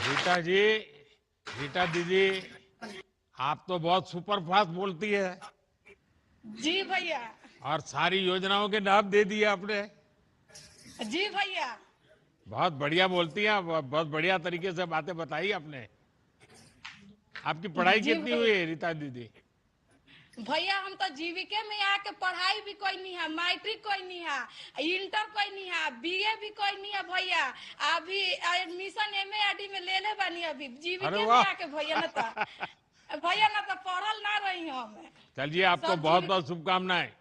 रीता जी, रीता दीदी, आप तो बहुत सुपर फास्ट बोलती है जी भैया। और सारी योजनाओं के नाम दे दिए आपने। जी भैया। बहुत बढ़िया बोलती हैं आप, बहुत बढ़िया तरीके से बातें बताई आपने। आपकी पढ़ाई जी कितनी हुई भैया। है रीता दीदी? भैया हम तो जीविके में आके पढ़ाई भी कोई नहीं है, मैट्रिक कोई नहीं है, इंटर कोई नहीं है, बीए भी कोई नहीं है भैया। अभी एडमिशन एमए में ले ले बनी अभी अरे जीविके में वाह! आके भैया न तो भैया न तो पढ़ल ना रही हम। चलिए, आपको सब बहुत जीविका। बहुत शुभकामनाएं।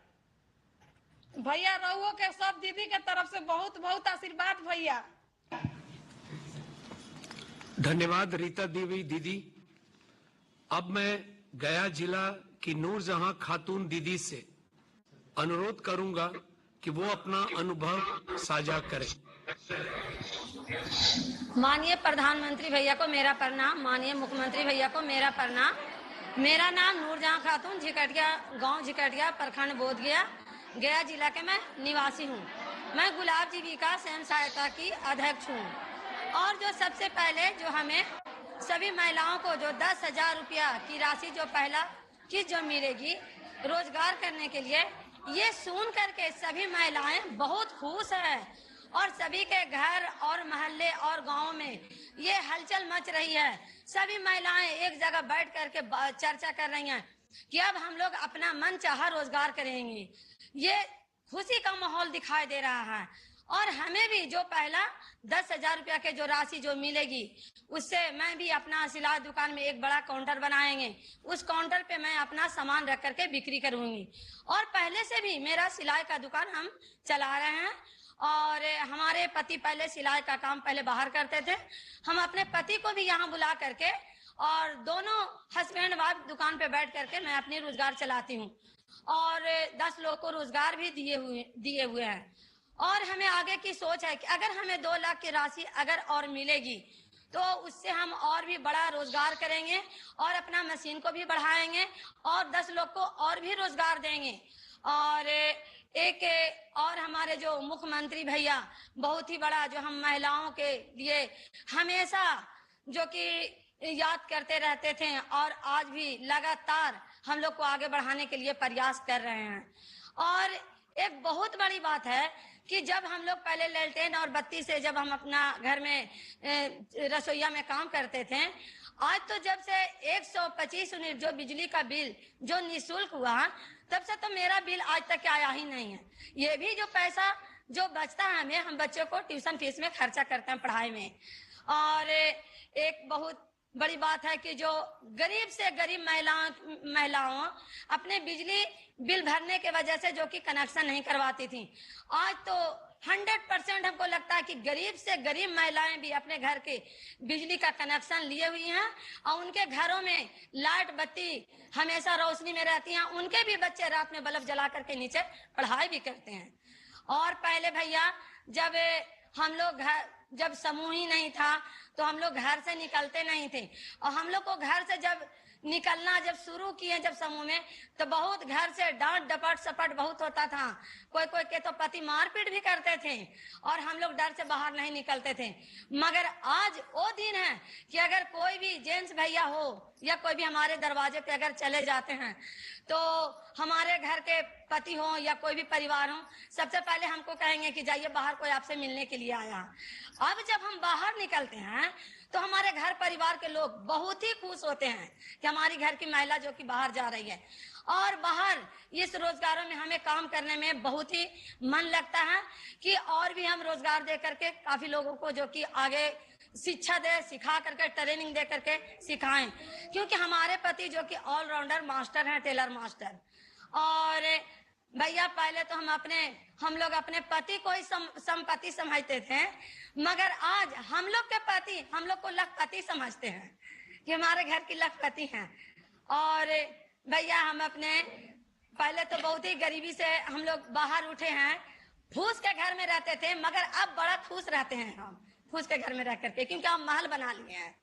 भैया रहुओ के सब दीदी के तरफ से बहुत बहुत आशीर्वाद भैया। धन्यवाद रीता देवी दीदी। अब मैं गया जिला की नूरजहां खातून दीदी से अनुरोध करूंगा कि वो अपना अनुभव साझा करें। माननीय प्रधानमंत्री भैया को मेरा प्रणाम, माननीय मुख्यमंत्री भैया को मेरा प्रणाम। मेरा नाम नूरजहां खातून, झिकटिया गांव, झिकटिया प्रखंड बोधगया, गया जिला के मैं निवासी हूं। मैं गुलाब जीविका स्वयं सहायता की अध्यक्ष हूं। और जो सबसे पहले जो हमें सभी महिलाओं को जो 10,000 रुपया की राशि जो पहला किस्त जो मिलेगी रोजगार करने के लिए, ये सुन करके सभी महिलाएं बहुत खुश है और सभी के घर और मोहल्ले और गांव में ये हलचल मच रही है। सभी महिलाएं एक जगह बैठ करके चर्चा कर रही हैं कि अब हम लोग अपना मन चाहा रोजगार करेंगे। ये खुशी का माहौल दिखाई दे रहा है। और हमें भी जो पहला 10,000 रुपया के जो राशि जो मिलेगी, उससे मैं भी अपना सिलाई दुकान में एक बड़ा काउंटर बनाएंगे। उस काउंटर पे मैं अपना सामान रख करके बिक्री करूंगी। और पहले से भी मेरा सिलाई का दुकान हम चला रहे हैं। और हमारे पति पहले सिलाई का काम पहले बाहर करते थे। हम अपने पति को भी यहाँ बुला करके और दोनों हस्बैंड वाइफ दुकान पे बैठ करके मैं अपनी रोजगार चलाती हूँ। और 10 लोग को रोजगार भी दिए हुए हैं। और हमें आगे की सोच है कि अगर हमें 2 लाख की राशि अगर और मिलेगी तो उससे हम और भी बड़ा रोजगार करेंगे और अपना मशीन को भी बढ़ाएंगे और 10 लोग को और भी रोजगार देंगे। और एक और हमारे जो मुख्यमंत्री भैया बहुत ही बड़ा जो हम महिलाओं के लिए हमेशा जो कि याद करते रहते थे और आज भी लगातार हम लोग को आगे बढ़ाने के लिए प्रयास कर रहे हैं। और एक बहुत बड़ी बात है कि जब हम लोग पहले लैलटेन और बत्ती से जब हम अपना घर में रसोईया में काम करते थे, आज तो जब से 125 यूनिट जो बिजली का बिल जो निःशुल्क हुआ, तब से तो मेरा बिल आज तक आया ही नहीं है। ये भी जो पैसा जो बचता है हमें, हम बच्चों को ट्यूशन फीस में खर्चा करते हैं पढ़ाई में। और एक बहुत बड़ी बात है कि जो गरीब से गरीब महिलाओं अपने बिजली बिल भरने के वजह से जो कि कनेक्शन नहीं करवाती थी, आज तो 100% हमको लगता है कि गरीब से गरीब महिलाएं भी अपने घर के बिजली का कनेक्शन लिए हुई हैं और उनके घरों में लाइट बत्ती हमेशा रोशनी में रहती हैं। उनके भी बच्चे रात में बल्ब जला करके नीचे पढ़ाई भी करते हैं। और पहले भैया जब हम लोग जब समूह ही नहीं था तो हम लोग घर से निकलते नहीं थे। और हम लोग को घर से जब निकलना जब शुरू किए जब समूह में, तो बहुत घर से डांट डपट सपट बहुत होता था। कोई कोई के तो पति मारपीट भी करते थे और हम लोग डर से बाहर नहीं निकलते थे। मगर आज वो दिन है कि अगर कोई भी जेंट्स भैया हो या कोई भी हमारे दरवाजे पे अगर चले जाते हैं तो हमारे घर के पति हो या कोई भी परिवार हो, सबसे पहले हमको कहेंगे कि जाइए बाहर, कोई आपसे मिलने के लिए आया। अब जब हम बाहर निकलते हैं तो हमारे घर परिवार के लोग बहुत ही खुश होते हैं कि हमारी घर की महिला जो कि बाहर जा रही है। और बाहर इस रोजगारों में हमें काम करने में बहुत ही मन लगता है कि और भी हम रोजगार दे करके काफी लोगों को जो कि आगे शिक्षा दे, सिखा करके ट्रेनिंग दे करके सिखाएं। क्योंकि हमारे पति जो कि ऑलराउंडर मास्टर हैं, टेलर मास्टर। और भैया पहले तो हम लोग अपने पति को ही संपत्ति समझते थे, मगर आज हम लोग के पति हम लोग को लखपति समझते हैं कि हमारे घर की लखपति हैं। और भैया हम अपने पहले तो बहुत ही गरीबी से हम लोग बाहर उठे हैं, फूस के घर में रहते थे, मगर अब बड़ा खुश रहते हैं हम फूस के घर में रह करके, क्योंकि हम महल बना लिए हैं।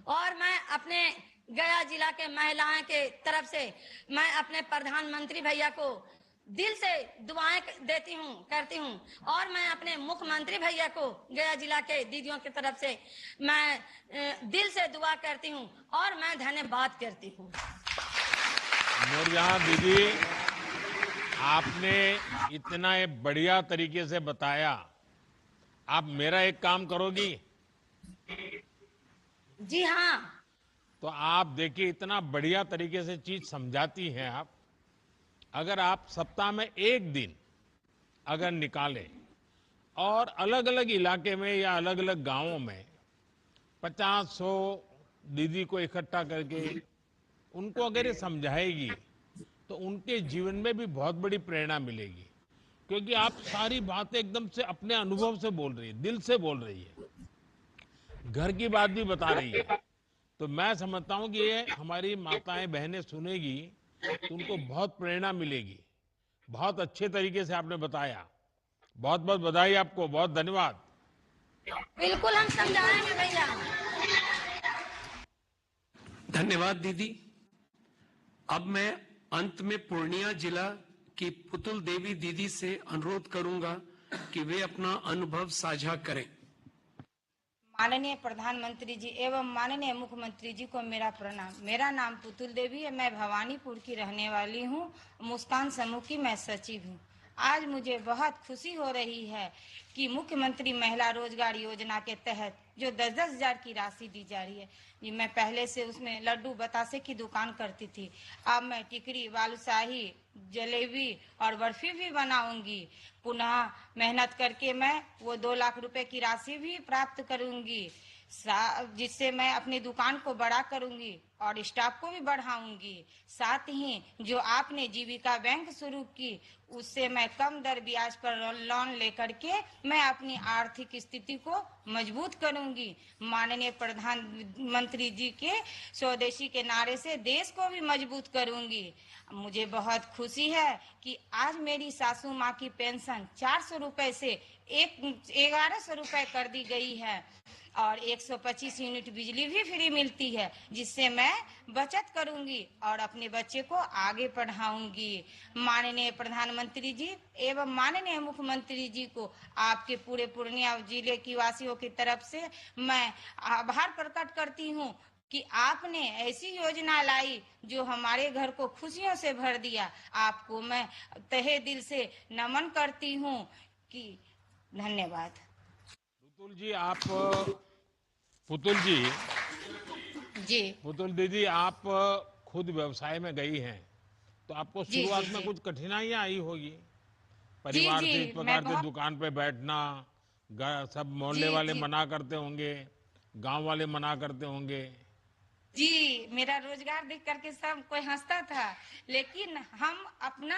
और मैं अपने गया जिला के महिलाओं के तरफ से मैं अपने प्रधानमंत्री भैया को दिल से दुआएं देती हूँ, करती हूँ। और मैं अपने मुख्यमंत्री भैया को गया जिला के दीदियों की तरफ से मैं दिल से दुआ करती हूँ और मैं धन्यवाद करती हूँ। नूरजहां दीदी, आपने इतना बढ़िया तरीके से बताया। आप मेरा एक काम करोगी? जी हाँ। तो आप देखिए, इतना बढ़िया तरीके से चीज समझाती हैं आप। अगर आप सप्ताह में एक दिन अगर निकालें और अलग अलग इलाके में या अलग अलग गांवों में 50-100 दीदी को इकट्ठा करके उनको अगर ये समझाएगी तो उनके जीवन में भी बहुत बड़ी प्रेरणा मिलेगी। क्योंकि आप सारी बातें एकदम से अपने अनुभव से बोल रही है, दिल से बोल रही है, घर की बात भी बता रही है। तो मैं समझता हूं कि ये हमारी माताएं बहनें सुनेगी तो उनको बहुत प्रेरणा मिलेगी। बहुत अच्छे तरीके से आपने बताया। बहुत बहुत बधाई आपको, बहुत धन्यवाद। बिल्कुल हम समझाएंगे भैया। धन्यवाद दीदी। अब मैं अंत में पूर्णिया जिला की पुतुल देवी दीदी से अनुरोध करूंगा कि वे अपना अनुभव साझा करें। माननीय प्रधानमंत्री जी एवं माननीय मुख्यमंत्री जी को मेरा प्रणाम। मेरा नाम पुतुल देवी है। मैं भवानीपुर की रहने वाली हूँ। मुस्कान समूह की मैं सचिव हूँ। आज मुझे बहुत खुशी हो रही है कि मुख्यमंत्री महिला रोजगार योजना के तहत जो 10-10 हजार की राशि दी जा रही है। ये मैं पहले से उसमें लड्डू बतासे की दुकान करती थी। अब मैं टिकरी, बालूशाही, जलेबी और बर्फी भी बनाऊंगी। पुनः मेहनत करके मैं वो 2 लाख रुपए की राशि भी प्राप्त करूंगी, जिससे मैं अपनी दुकान को बड़ा करूंगी और स्टाफ को भी बढ़ाऊंगी। साथ ही जो आपने जीविका बैंक शुरू की, उससे मैं कम दर ब्याज पर लोन लेकर के मैं अपनी आर्थिक स्थिति को मजबूत करूंगी। माननीय प्रधानमंत्री जी के स्वदेशी के नारे से देश को भी मजबूत करूंगी। मुझे बहुत खुशी है कि आज मेरी सासू माँ की पेंशन 400 रुपए से 1100 रुपए कर दी गई है और 125 यूनिट बिजली भी फ्री मिलती है, जिससे मैं बचत करूंगी और अपने बच्चे को आगे पढ़ाऊंगी। माननीय प्रधानमंत्री जी एवं माननीय मुख्यमंत्री जी को आपके पूरे पूर्णिया जिले की वासियों की तरफ से मैं आभार प्रकट करती हूँ कि आपने ऐसी योजना लाई जो हमारे घर को खुशियों से भर दिया। आपको मैं तहे दिल से नमन करती हूँ कि धन्यवाद। पुतुल दीदी, आप खुद व्यवसाय में गई हैं, तो आपको शुरुआत में कुछ कठिनाइयां आई होगी। परिवार से इस प्रकार से दुकान पे बैठना, सब मोहल्ले वाले मना करते होंगे, गांव वाले मना करते होंगे। जी, मेरा रोजगार देख करके सब कोई हंसता था, लेकिन हम अपना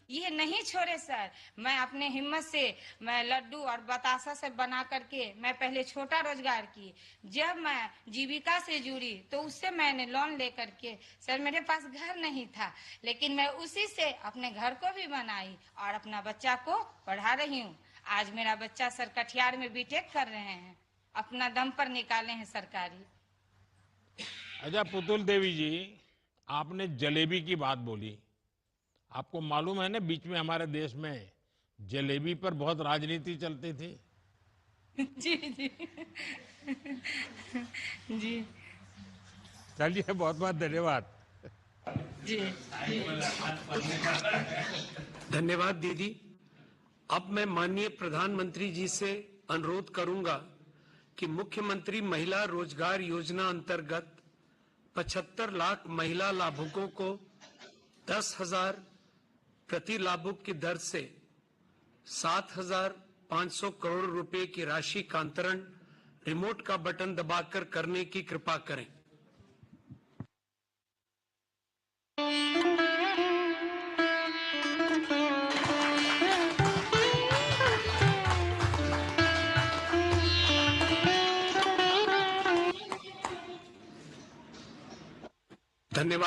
ये नहीं छोड़े सर। मैं अपने हिम्मत से मैं लड्डू और बतासा से बना करके मैं पहले छोटा रोजगार की। जब मैं जीविका से जुड़ी तो उससे मैंने लोन लेकर के, सर मेरे पास घर नहीं था, लेकिन मैं उसी से अपने घर को भी बनाई और अपना बच्चा को पढ़ा रही हूँ। आज मेरा बच्चा सर कटिहार में बीटेक कर रहे हैं, अपना दम पर निकाले हैं सरकारी। अच्छा पुतुल देवी जी, आपने जलेबी की बात बोली। आपको मालूम है ना, बीच में हमारे देश में जलेबी पर बहुत राजनीति चलती थी। जी जी जी। चलिए, बहुत बहुत धन्यवाद। जी धन्यवाद दीदी। अब मैं माननीय प्रधानमंत्री जी से अनुरोध करूंगा कि मुख्यमंत्री महिला रोजगार योजना अंतर्गत 75 लाख महिला लाभुकों को 10,000 प्रति लाभुक की दर से 7,500 करोड़ रुपए की राशि का अंतरण रिमोट का बटन दबाकर करने की कृपा करें। धन्यवाद।